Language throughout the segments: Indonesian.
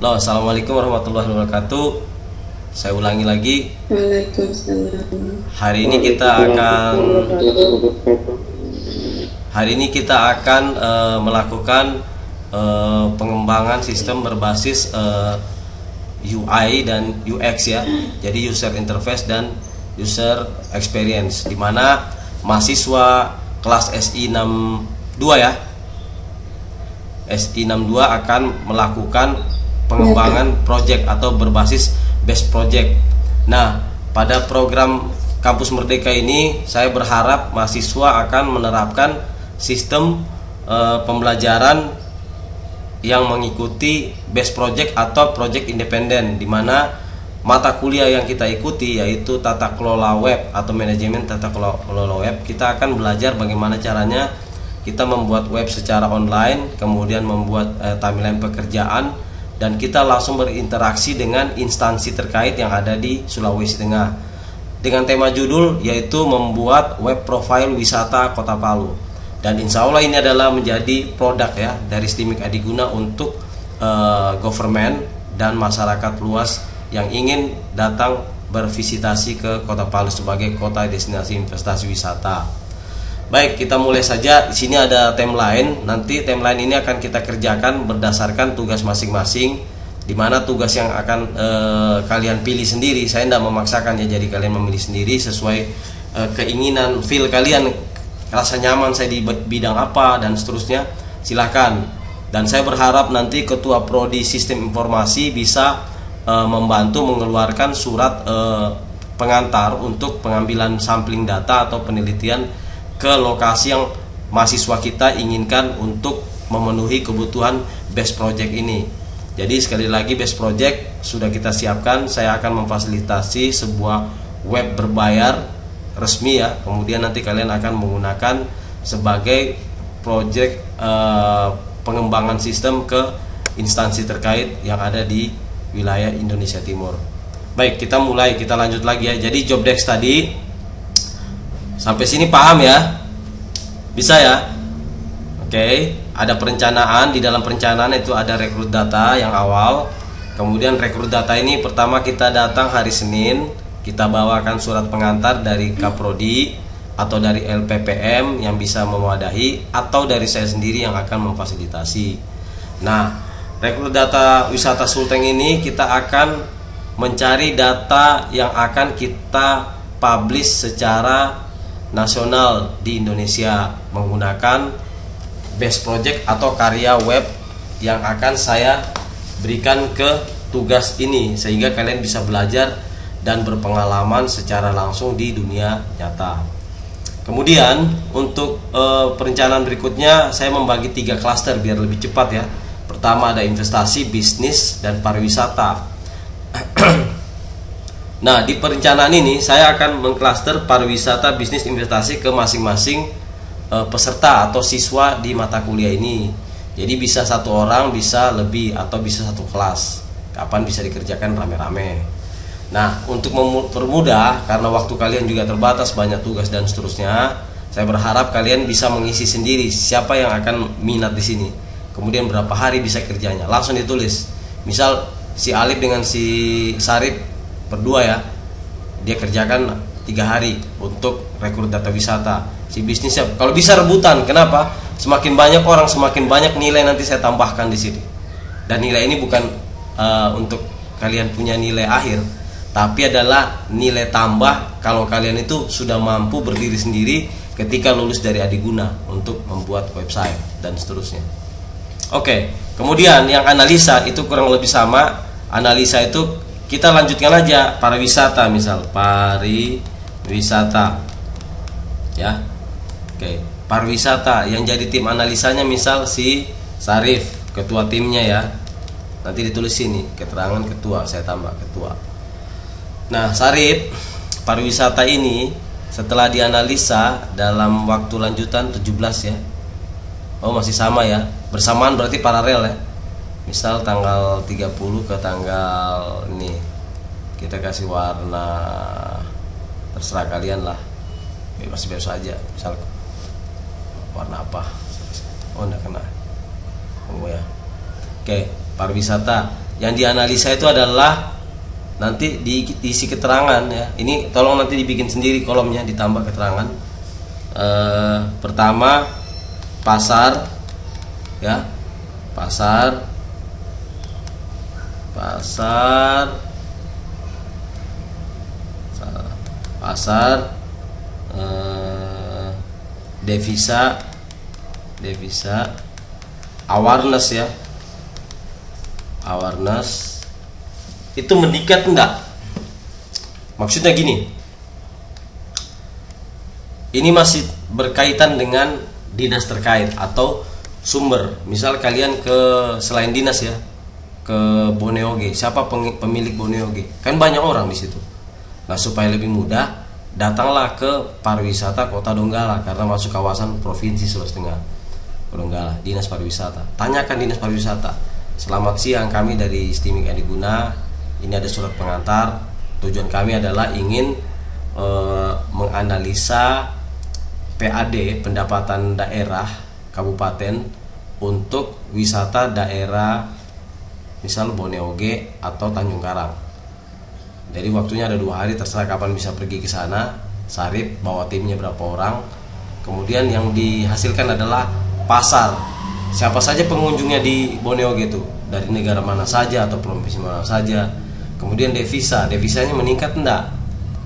Halo, assalamualaikum warahmatullahi wabarakatuh. Saya ulangi lagi. Waalaikumsalam. Hari ini kita akan melakukan pengembangan sistem berbasis UI dan UX ya. Jadi user interface dan user experience, di mana mahasiswa kelas SI62 ya, SI62 akan melakukan pengembangan project atau berbasis best project. Nah, pada program Kampus Merdeka ini saya berharap mahasiswa akan menerapkan sistem pembelajaran yang mengikuti best project atau project independen, di mana mata kuliah yang kita ikuti yaitu tata kelola web atau manajemen tata kelola web. Kita akan belajar bagaimana caranya kita membuat web secara online, kemudian membuat timeline pekerjaan, dan kita langsung berinteraksi dengan instansi terkait yang ada di Sulawesi Tengah, dengan tema judul yaitu membuat web profile wisata Kota Palu. Dan insya Allah ini adalah menjadi produk ya dari STIMIK Adiguna untuk government dan masyarakat luas yang ingin datang bervisitasi ke Kota Palu sebagai kota destinasi investasi wisata. Baik, kita mulai saja. Di sini ada timeline. Nanti timeline ini akan kita kerjakan berdasarkan tugas masing-masing, di mana tugas yang akan kalian pilih sendiri. Saya tidak memaksakan ya, jadi kalian memilih sendiri sesuai keinginan, feel kalian, rasa nyaman saya di bidang apa dan seterusnya. Silakan. Dan saya berharap nanti Ketua Prodi Sistem Informasi bisa membantu mengeluarkan surat pengantar untuk pengambilan sampling data atau penelitian ke lokasi yang mahasiswa kita inginkan untuk memenuhi kebutuhan best project ini. Jadi sekali lagi, best project sudah kita siapkan. Saya akan memfasilitasi sebuah web berbayar resmi ya. Kemudian nanti kalian akan menggunakan sebagai project pengembangan sistem ke instansi terkait yang ada di wilayah Indonesia Timur. Baik, kita mulai, kita lanjut lagi ya. Jadi job desk tadi sampai sini paham ya? Bisa ya? Oke, ada perencanaan. Di dalam perencanaan itu ada rekrut data yang awal. Kemudian rekrut data ini pertama kita datang hari Senin, kita bawakan surat pengantar dari Kaprodi atau dari LPPM yang bisa mewadahi, atau dari saya sendiri yang akan memfasilitasi. Nah, rekrut data wisata Sulteng ini kita akan mencari data yang akan kita publish secara nasional di Indonesia menggunakan best project atau karya web yang akan saya berikan ke tugas ini, sehingga kalian bisa belajar dan berpengalaman secara langsung di dunia nyata. Kemudian untuk perencanaan berikutnya saya membagi 3 klaster biar lebih cepat ya. Pertama ada investasi, bisnis, dan pariwisata. Nah, di perencanaan ini saya akan mengklaster pariwisata, bisnis, investasi ke masing-masing peserta atau siswa di mata kuliah ini. Jadi bisa satu orang, bisa lebih, atau bisa satu kelas. Kapan bisa dikerjakan rame-rame. Nah, untuk mempermudah, karena waktu kalian juga terbatas, banyak tugas dan seterusnya, saya berharap kalian bisa mengisi sendiri siapa yang akan minat di sini. Kemudian berapa hari bisa kerjanya, langsung ditulis. Misal si Alif dengan si Sarip berdua ya, dia kerjakan 3 hari untuk rekrut data wisata. Si bisnisnya kalau bisa rebutan. Kenapa? Semakin banyak orang, semakin banyak nilai nanti saya tambahkan di sini. Dan nilai ini bukan untuk kalian punya nilai akhir, tapi adalah nilai tambah kalau kalian itu sudah mampu berdiri sendiri ketika lulus dari Adiguna untuk membuat website dan seterusnya. Oke, kemudian yang analisa itu kurang lebih sama. Analisa itu kita lanjutkan aja pariwisata, misal pariwisata ya. Oke, pariwisata yang jadi tim analisanya misal si Sarif, ketua timnya ya. Nanti ditulis sini keterangan ketua, saya tambah ketua. Nah, Sarif pariwisata ini setelah dianalisa dalam waktu lanjutan 17 ya. Oh, masih sama ya. Bersamaan berarti paralel ya. Misal tanggal 30 ke tanggal ini, kita kasih warna terserah kalian lah, bebas-bebas aja. Misal warna apa? Oh, enggak kena. Oh ya. Oke, pariwisata yang dianalisa itu adalah nanti diisi keterangan ya. Ini tolong nanti dibikin sendiri kolomnya, ditambah keterangan. Pertama pasar ya, pasar devisa awareness ya, awareness itu meningkat enggak? Maksudnya gini, ini masih berkaitan dengan dinas terkait atau sumber. Misal kalian ke selain dinas ya, ke Boneoge, siapa pemilik Boneoge? Kan banyak orang di situ. Nah, supaya lebih mudah, datanglah ke pariwisata Kota Donggala karena masuk kawasan provinsi Sulawesi Tengah. Donggala, dinas pariwisata. Tanyakan dinas pariwisata. Selamat siang, kami dari Stimik Adiguna. Ini ada surat pengantar. Tujuan kami adalah ingin menganalisa PAD, pendapatan daerah kabupaten untuk wisata daerah misal Boneoge atau Tanjung Karang. Jadi waktunya ada 2 hari, terserah kapan bisa pergi ke sana. Sarip bawa timnya berapa orang. Kemudian yang dihasilkan adalah pasar. Siapa saja pengunjungnya di Boneoge itu, dari negara mana saja atau provinsi mana saja. Kemudian devisanya meningkat enggak?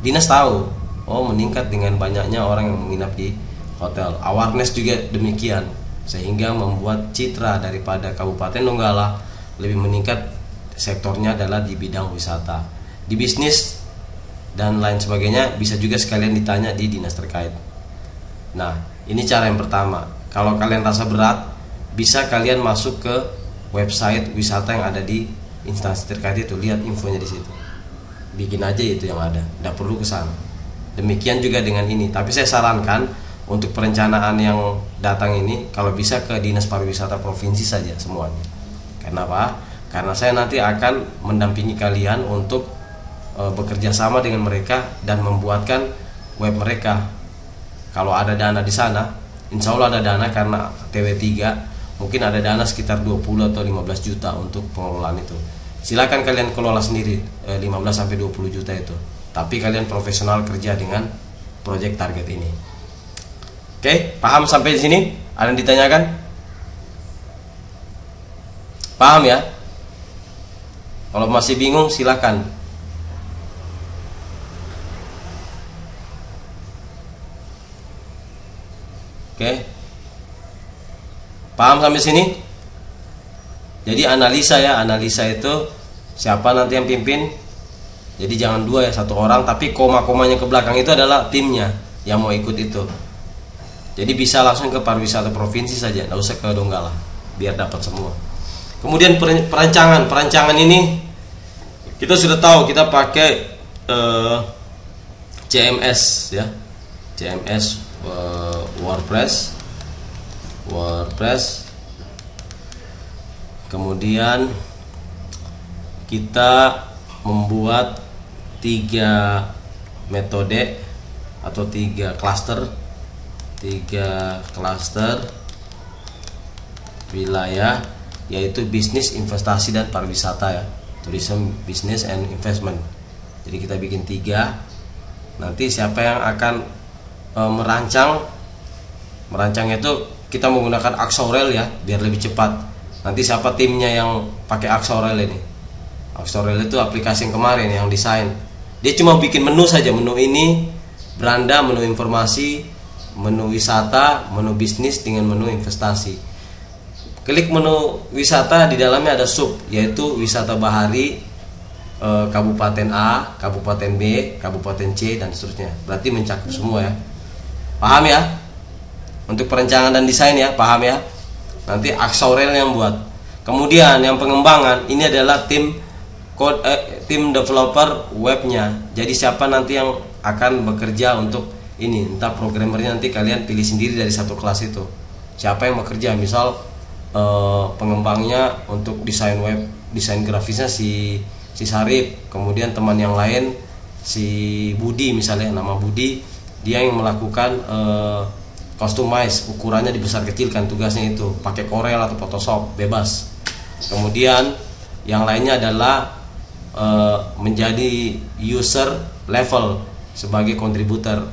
Dinas tahu, oh meningkat dengan banyaknya orang yang menginap di hotel. Awareness juga demikian, sehingga membuat citra daripada Kabupaten Donggala lebih meningkat. Sektornya adalah di bidang wisata, di bisnis dan lain sebagainya. Bisa juga sekalian ditanya di dinas terkait. Nah, ini cara yang pertama. Kalau kalian rasa berat, bisa kalian masuk ke website wisata yang ada di instansi terkait itu, lihat infonya di situ. Bikin aja itu yang ada, tidak perlu ke sana. Demikian juga dengan ini. Tapi saya sarankan untuk perencanaan yang datang ini, kalau bisa ke dinas pariwisata provinsi saja semuanya. Kenapa? Karena saya nanti akan mendampingi kalian untuk bekerja sama dengan mereka dan membuatkan web mereka. Kalau ada dana di sana, insya Allah ada dana karena TW3. Mungkin ada dana sekitar 20 atau 15 juta untuk pengelolaan itu. Silakan kalian kelola sendiri 15-20 juta itu. Tapi kalian profesional kerja dengan proyek target ini. Oke, paham sampai di sini? Ada yang ditanyakan? Paham ya? Kalau masih bingung silakan. Oke. Paham sampai sini? Jadi analisa ya, analisa itu siapa nanti yang pimpin. Jadi jangan 2 ya, 1 orang, tapi koma-komanya ke belakang itu adalah timnya yang mau ikut itu. Jadi bisa langsung ke pariwisata provinsi saja, nggak usah ke Donggala, biar dapat semua. Kemudian perancangan ini kita sudah tahu, kita pakai CMS ya, CMS WordPress. Kemudian kita membuat 3 metode atau 3 klaster wilayah, yaitu bisnis, investasi, dan pariwisata ya, tourism, business and investment. Jadi kita bikin 3. Nanti siapa yang akan merancangnya itu kita menggunakan Axorel ya, biar lebih cepat. Nanti siapa timnya yang pakai Axorel ini? Axorel itu aplikasi yang kemarin yang desain. Dia cuma bikin menu saja, menu ini, beranda, menu informasi, menu wisata, menu bisnis dengan menu investasi. Klik menu wisata, di dalamnya ada sub, yaitu wisata bahari, Kabupaten A, Kabupaten B, Kabupaten C, dan seterusnya. Berarti mencakup semua ya. Paham ya? Untuk perencanaan dan desain ya, paham ya? Nanti Axorel yang buat. Kemudian yang pengembangan ini adalah tim developer webnya. Jadi siapa nanti yang akan bekerja untuk ini, entah programmernya nanti kalian pilih sendiri dari satu kelas itu. Siapa yang bekerja? Misal pengembangnya untuk desain web, desain grafisnya si Sarip. Kemudian teman yang lain si Budi, misalnya nama Budi, dia yang melakukan customize, ukurannya dibesar kecilkan, tugasnya itu pakai Corel atau Photoshop, bebas. Kemudian yang lainnya adalah menjadi user level sebagai kontributor.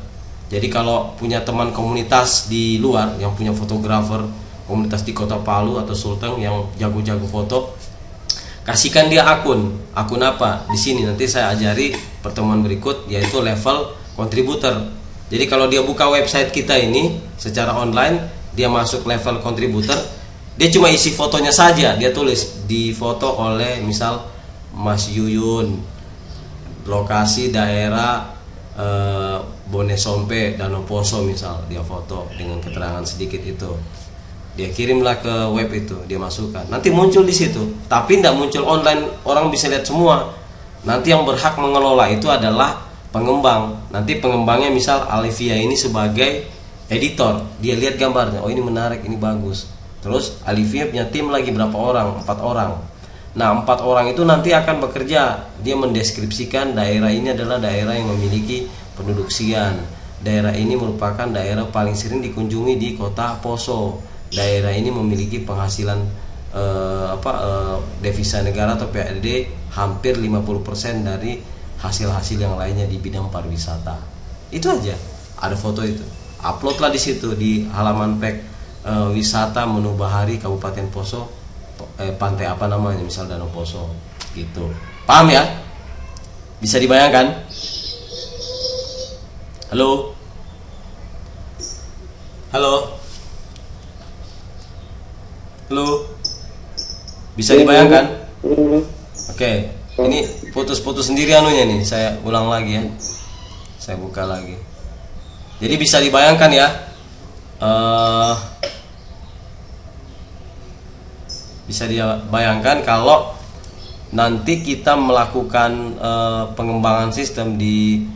Jadi kalau punya teman komunitas di luar yang punya fotografer, komunitas di Kota Palu atau Sulteng yang jago-jago foto, kasihkan dia akun apa di sini, nanti saya ajari pertemuan berikut, yaitu level kontributor. Jadi kalau dia buka website kita ini secara online, dia masuk level kontributor, dia cuma isi fotonya saja, dia tulis di foto oleh misal Mas Yuyun, lokasi daerah Bone Sompe, Danau Poso misal, dia foto dengan keterangan sedikit itu, dia kirimlah ke web itu, dia masukkan, nanti muncul di situ. Tapi tidak muncul online, orang bisa lihat semua. Nanti yang berhak mengelola itu adalah pengembang. Nanti pengembangnya misal Alivia ini sebagai editor, dia lihat gambarnya, oh ini menarik, ini bagus. Terus Alivia punya tim lagi berapa orang? 4 orang. Nah 4 orang itu nanti akan bekerja, dia mendeskripsikan daerah ini adalah daerah yang memiliki penduduk sekian, daerah ini merupakan daerah paling sering dikunjungi di Kota Poso, daerah ini memiliki penghasilan devisa negara atau PAD hampir 50% dari hasil-hasil yang lainnya di bidang pariwisata. Itu aja, ada foto itu, uploadlah di situ di halaman page wisata Menu Bahari Kabupaten Poso, pantai apa namanya, misal Danau Poso gitu. Paham ya? Bisa dibayangkan? Halo? Halo? Halo? Bisa dibayangkan? Oke, ini putus-putus sendiri anunya nih, saya ulang lagi ya. Saya buka lagi. Jadi bisa dibayangkan ya, bisa dibayangkan kalau nanti kita melakukan pengembangan sistem di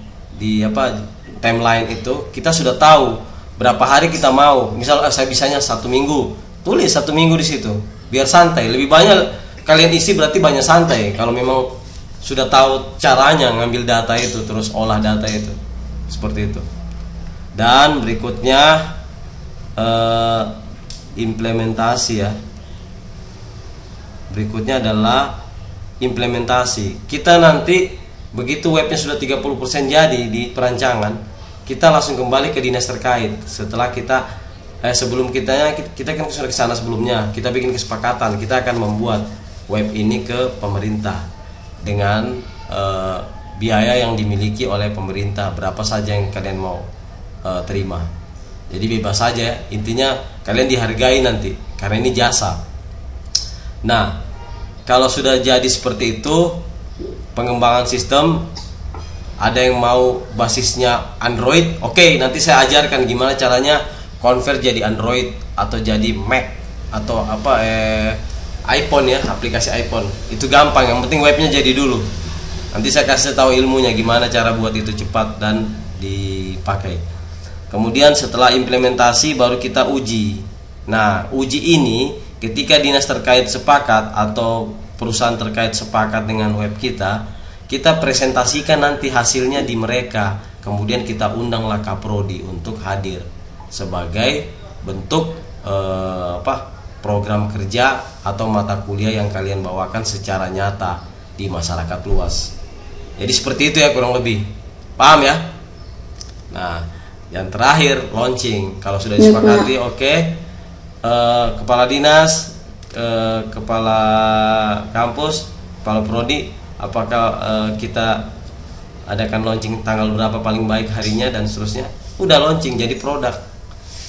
timeline itu, kita sudah tahu berapa hari kita mau. Misal saya bisanya 1 minggu, tulis 1 minggu di situ, biar santai. Lebih banyak kalian isi berarti banyak santai. Kalau memang sudah tahu caranya ngambil data itu, terus olah data itu, seperti itu. Dan berikutnya implementasi ya. Berikutnya adalah implementasi. Kita nanti begitu webnya sudah 30% jadi di perancangan, kita langsung kembali ke dinas terkait. Setelah kita sebelum kita kan sudah ke sana sebelumnya, kita bikin kesepakatan, kita akan membuat web ini ke pemerintah dengan biaya yang dimiliki oleh pemerintah, berapa saja yang kalian mau terima. Jadi bebas saja, intinya kalian dihargai nanti karena ini jasa. Nah, kalau sudah jadi seperti itu, pengembangan sistem, ada yang mau basisnya Android, oke, nanti saya ajarkan gimana caranya convert jadi Android atau jadi Mac atau iPhone ya, aplikasi iPhone. Itu gampang, yang penting webnya jadi dulu. Nanti saya kasih tahu ilmunya gimana cara buat itu cepat dan dipakai. Kemudian setelah implementasi baru kita uji. Nah, uji ini ketika dinas terkait sepakat atau perusahaan terkait sepakat dengan web kita presentasikan nanti hasilnya di mereka. Kemudian kita undanglah Kaprodi untuk hadir sebagai bentuk program kerja atau mata kuliah yang kalian bawakan secara nyata di masyarakat luas. Jadi seperti itu ya kurang lebih. Paham ya? Nah, yang terakhir launching. Kalau sudah disepakati, oke. Kepala dinas, kepala kampus, kepala prodi, apakah kita adakan launching tanggal berapa paling baik harinya dan seterusnya. Udah launching jadi produk.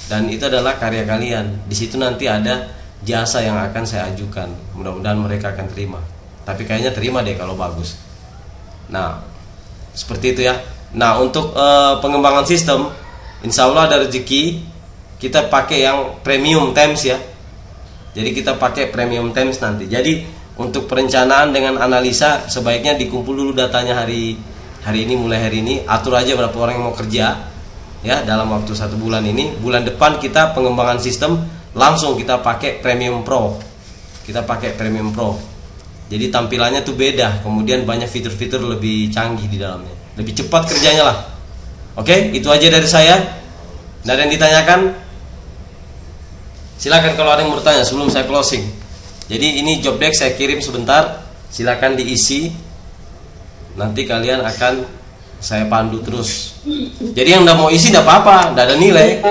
Dan itu adalah karya kalian. Di situ nanti ada jasa yang akan saya ajukan. Mudah-mudahan mereka akan terima. Tapi kayaknya terima deh kalau bagus. Nah, seperti itu ya. Nah, untuk pengembangan sistem, insya Allah ada rezeki. Kita pakai yang premium terms ya. Jadi kita pakai premium terms nanti. Jadi untuk perencanaan dengan analisa sebaiknya dikumpul dulu datanya hari ini, mulai hari ini. Atur aja berapa orang yang mau kerja ya dalam waktu 1 bulan ini. Bulan depan kita pengembangan sistem langsung kita pakai Premium Pro. Kita pakai Premium Pro. Jadi tampilannya tuh beda. Kemudian banyak fitur-fitur lebih canggih di dalamnya. Lebih cepat kerjanya lah. Oke, itu aja dari saya. Nggak ada yang ditanyakan? Silakan kalau ada yang mau bertanya sebelum saya closing. Jadi ini job deck saya kirim sebentar. silakan diisi. Nanti kalian akan saya pandu terus. Jadi yang udah mau isi tidak apa-apa, tidak ada nilai.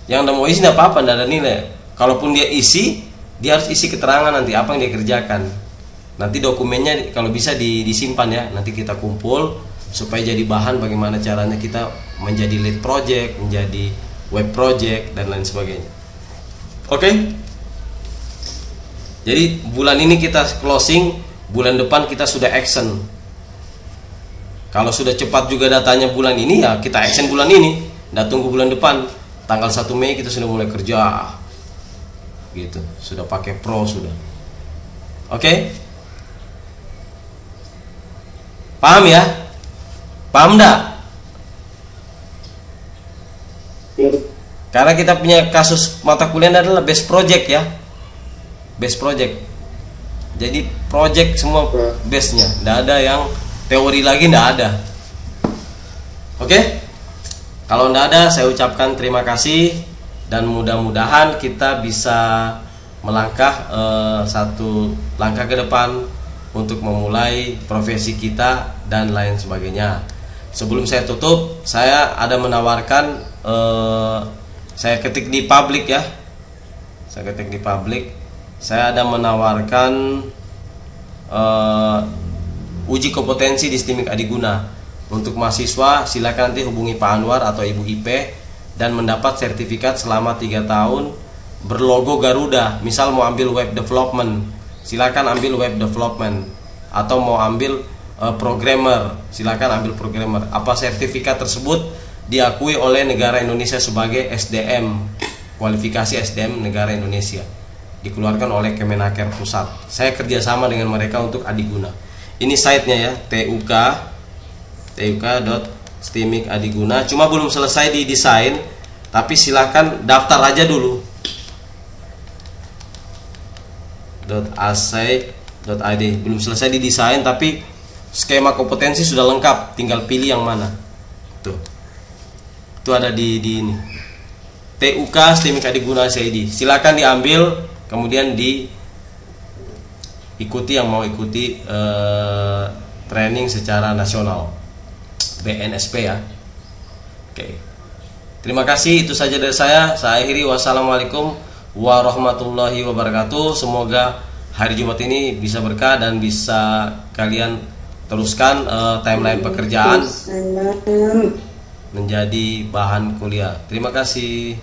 Yang udah mau isi tidak apa-apa, tidak ada nilai. Kalaupun dia isi, dia harus isi keterangan nanti apa yang dia kerjakan. Nanti dokumennya kalau bisa disimpan ya. Nanti kita kumpul supaya jadi bahan bagaimana caranya kita menjadi lead project, menjadi web project dan lain sebagainya. Oke? Jadi bulan ini kita closing, bulan depan kita sudah action. Kalau sudah cepat juga datanya bulan ini ya kita action bulan ini. Nggak tunggu bulan depan. Tanggal 1 Mei kita sudah mulai kerja. Gitu. Sudah pakai pro sudah. Oke? Paham ya? Paham enggak? Karena kita punya kasus mata kuliah adalah best project ya. Best project. Jadi project semua bestnya. Enggak ada yang teori lagi, enggak ada. Oke? Kalau enggak ada, saya ucapkan terima kasih dan mudah-mudahan kita bisa melangkah satu langkah ke depan untuk memulai profesi kita dan lain sebagainya. Sebelum saya tutup, saya ada menawarkan, saya ketik di publik ya. Saya ketik di publik. Saya ada menawarkan uji kompetensi di STIMIK Adiguna. Untuk mahasiswa silakan nanti hubungi Pak Anwar atau Ibu IP dan mendapat sertifikat selama 3 tahun berlogo Garuda. Misal mau ambil web development, silakan ambil web development. Atau mau ambil programmer, silakan ambil programmer. Apa sertifikat tersebut diakui oleh negara Indonesia sebagai SDM, kualifikasi SDM negara Indonesia, dikeluarkan oleh Kemenaker Pusat. Saya kerjasama dengan mereka untuk Adiguna. Ini site-nya ya, tuk.stimik Adiguna. Cuma belum selesai didesain, tapi silakan daftar aja dulu. .ac.id belum selesai didesain, tapi skema kompetensi sudah lengkap, tinggal pilih yang mana. Tuh. Itu ada di ini. TUK STIMIK Adiguna CID. Silakan diambil, kemudian diikuti yang mau ikuti training secara nasional. BNSP ya. Oke. Terima kasih, itu saja dari saya. Saya akhiri, wassalamualaikum warahmatullahi wabarakatuh. Semoga hari Jumat ini bisa berkah dan bisa kalian teruskan timeline pekerjaan menjadi bahan kuliah. Terima kasih.